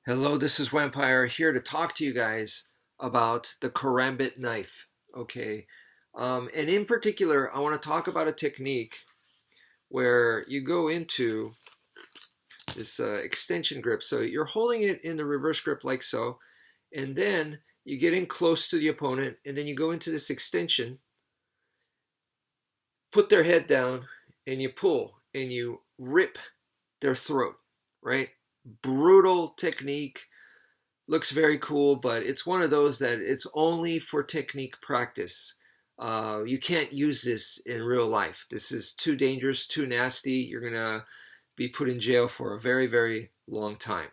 Hello, this is wmpyr here to talk to you guys about the Karambit knife. Okay, and in particular, I want to talk about a technique where you go into this extension grip. So you're holding it in the reverse grip like so, and then you get in close to the opponent, and then you go into this extension, put their head down, and you pull, and you rip their throat, right? Brutal technique. Looks very cool, but it's one of those that it's only for technique practice. You can't use this in real life. This is too dangerous, too nasty. You're going to be put in jail for a very, very long time.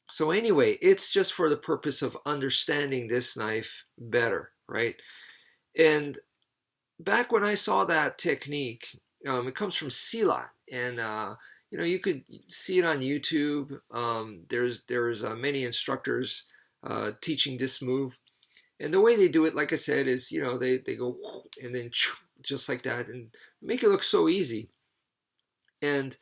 So anyway, it's just for the purpose of understanding this knife better, right? And back when I saw that technique, it comes from silat, and you could see it on YouTube. There's many instructors teaching this move, and the way they do it, like I said, is they go and then just like that and make it look so easy. And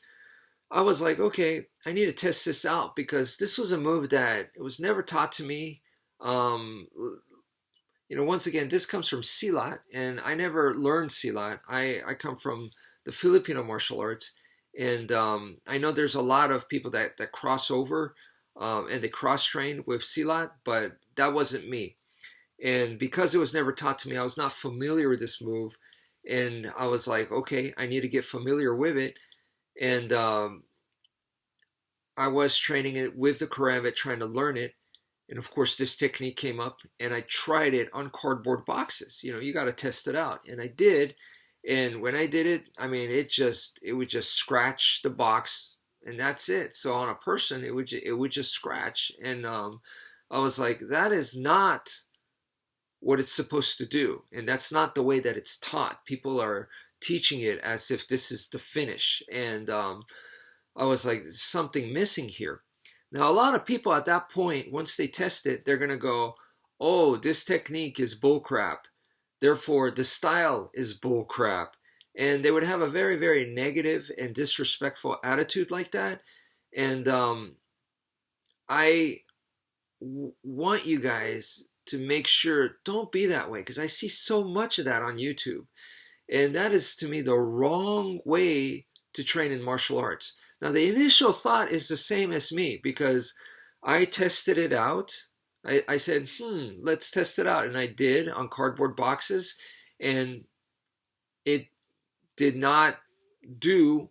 I was like, okay, I need to test this out because this was a move that it was never taught to me. Once again, this comes from silat, and I never learned silat. I come from the Filipino martial arts, and I know there's a lot of people that cross over and they cross train with silat, but that wasn't me. And because it was never taught to me, I was not familiar with this move, and I was like, okay, I need to get familiar with it. And I was training it with the Karambit, trying to learn it. And of course, this technique came up, and I tried it on cardboard boxes. You got to test it out, and I did. And when I did it, I mean, it would just scratch the box, and that's it. So on a person, it would just scratch, and I was like, that is not what it's supposed to do, and that's not the way that it's taught. People are teaching it as if this is the finish, and I was like, there's something missing here. Now, a lot of people at that point, once they test it, they're gonna go, "Oh, this technique is bullcrap. Therefore, the style is bullcrap," and they would have a very, very negative and disrespectful attitude like that. And I want you guys to make sure don't be that way, because I see so much of that on YouTube, and that is to me the wrong way to train in martial arts. Now, the initial thought is the same as me because I tested it out. I said, let's test it out. And I did on cardboard boxes, and it did not do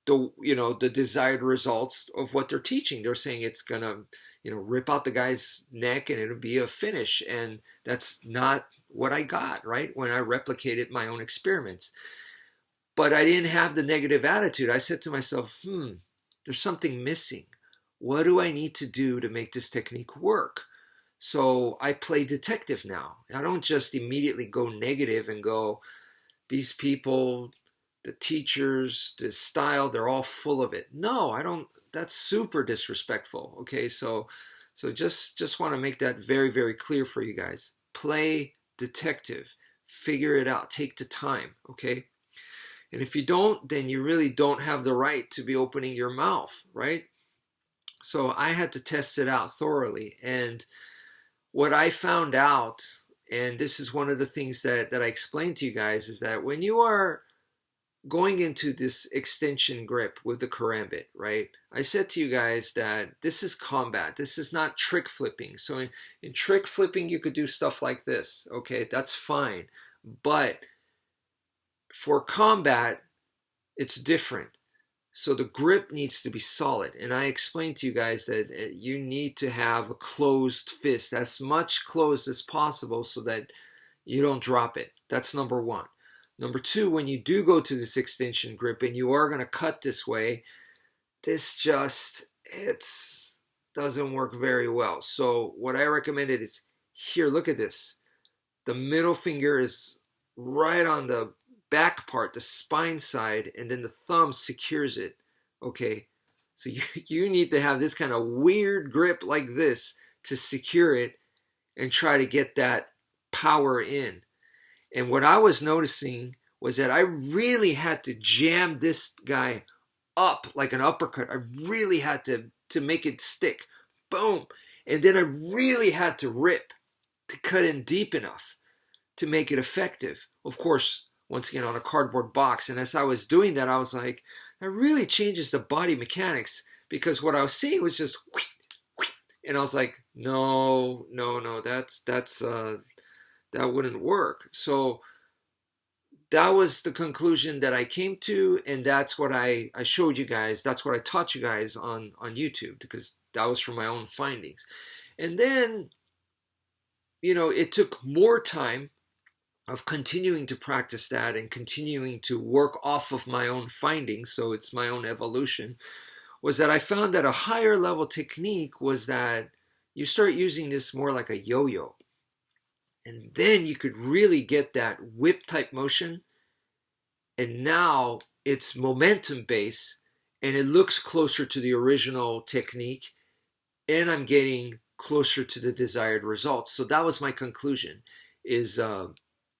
the desired results of what they're teaching. They're saying it's going to, rip out the guy's neck and it'll be a finish. And that's not what I got, right? When I replicated my own experiments. But I didn't have the negative attitude. I said to myself, there's something missing. What do I need to do to make this technique work? So I play detective now. I don't just immediately go negative and go, these people, the teachers, the style, they're all full of it. No, I don't. That's super disrespectful. Okay, so just want to make that very, very clear for you guys. Play detective. Figure it out. Take the time. Okay. And if you don't, then you really don't have the right to be opening your mouth, right? So I had to test it out thoroughly. And what I found out, and this is one of the things that I explained to you guys, is that when you are going into this extension grip with the Karambit, right? I said to you guys that this is combat. This is not trick flipping. So in trick flipping, you could do stuff like this. Okay, that's fine. But for combat, it's different. So the grip needs to be solid. And I explained to you guys that you need to have a closed fist, as much closed as possible so that you don't drop it. That's number one. Number two, when you do go to this extension grip and you are going to cut this way, this it doesn't work very well. So what I recommended is here, look at this. The middle finger is right on the back part, the spine side, and then the thumb secures it. Okay, so you need to have this kind of weird grip like this to secure it and try to get that power in. And what I was noticing was that I really had to jam this guy up like an uppercut. I really had to to make it stick. Boom. And then I really had to rip to cut in deep enough to make it effective. Of course, once again on a cardboard box. And as I was doing that, I was like, that really changes the body mechanics, because what I was seeing was just whoosh, whoosh, and I was like, no, that wouldn't work. So that was the conclusion that I came to, and that's what I showed you guys. That's what I taught you guys on YouTube, because that was from my own findings. And then, it took more time of continuing to practice that and continuing to work off of my own findings, so it's my own evolution, was that I found that a higher level technique was that you start using this more like a yo-yo. And then you could really get that whip type motion. And now it's momentum based and it looks closer to the original technique. And I'm getting closer to the desired results. So that was my conclusion, is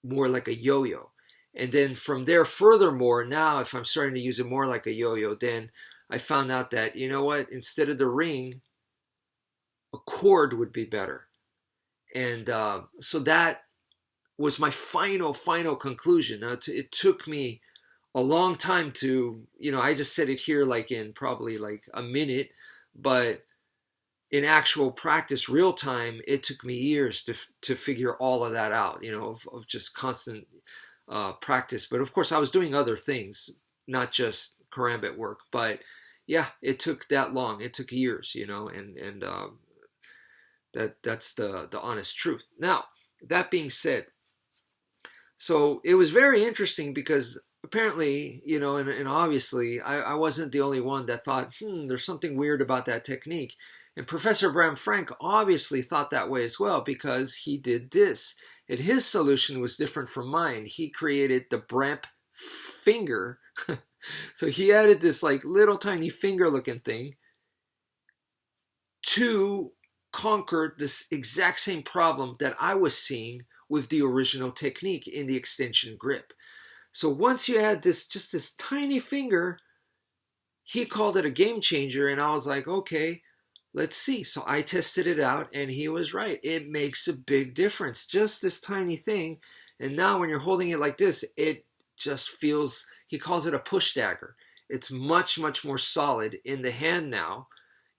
more like a yo-yo. And then from there, furthermore, now if I'm starting to use it more like a yo-yo, then I found out that, you know what, instead of the ring, a cord would be better. And so that was my final conclusion. Now, it took me a long time to, I just said it here like in probably like a minute, but in actual practice, real time, it took me years to figure all of that out, of just constant practice. But of course, I was doing other things, not just Karambit work. But yeah, it took that long. It took years, and that's the honest truth. Now, that being said, so it was very interesting because apparently, and obviously, I wasn't the only one that thought, there's something weird about that technique. And Professor Bram Frank obviously thought that way as well, because he did this. And his solution was different from mine. He created the Bramp finger. So he added this like little tiny finger looking thing to conquer this exact same problem that I was seeing with the original technique in the extension grip. So once you add just this tiny finger, he called it a game changer, and I was like, okay, let's see. So I tested it out, and he was right. It makes a big difference, just this tiny thing. And now when you're holding it like this, it just feels, he calls it a push dagger. It's much, much more solid in the hand now.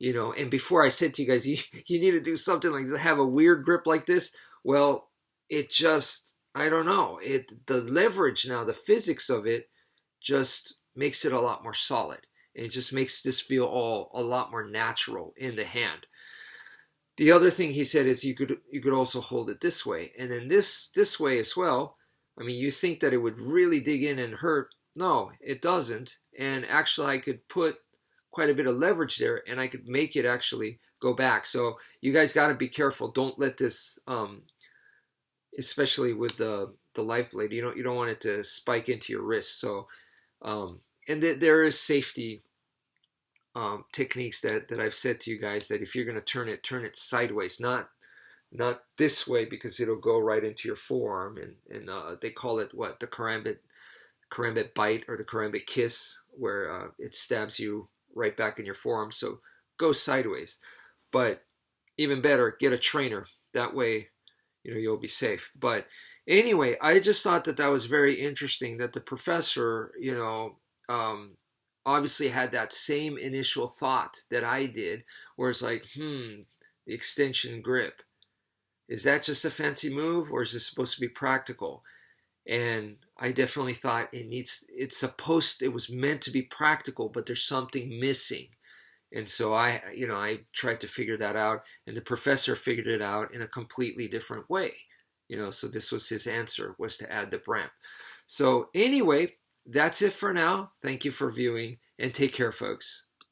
And before I said to you guys, you need to do something like this, have a weird grip like this. Well, it just, I don't know. The leverage now, the physics of it just makes it a lot more solid. And it just makes this feel a lot more natural in the hand. The other thing he said is you could also hold it this way. And then this way as well. I mean, you think that it would really dig in and hurt. No, it doesn't. And actually, I could put quite a bit of leverage there, and I could make it actually go back. So you guys got to be careful. Don't let this, especially with the life blade, you don't want it to spike into your wrist. So, and there is safety techniques that I've said to you guys, that if you're going to turn it sideways, not this way, because it'll go right into your forearm. And they call it what, the Karambit bite, or the Karambit kiss, where it stabs you right back in your forearm. So go sideways. But even better, get a trainer. That way, you'll be safe. But anyway, I just thought that was very interesting that the professor, obviously had that same initial thought that I did, where it's like, the extension grip, is that just a fancy move, or is this supposed to be practical? And I definitely thought it was meant to be practical, but there's something missing. And so I tried to figure that out, and the professor figured it out in a completely different way. So this was his answer, was to add the Bramp. So anyway, that's it for now. Thank you for viewing, and take care, folks.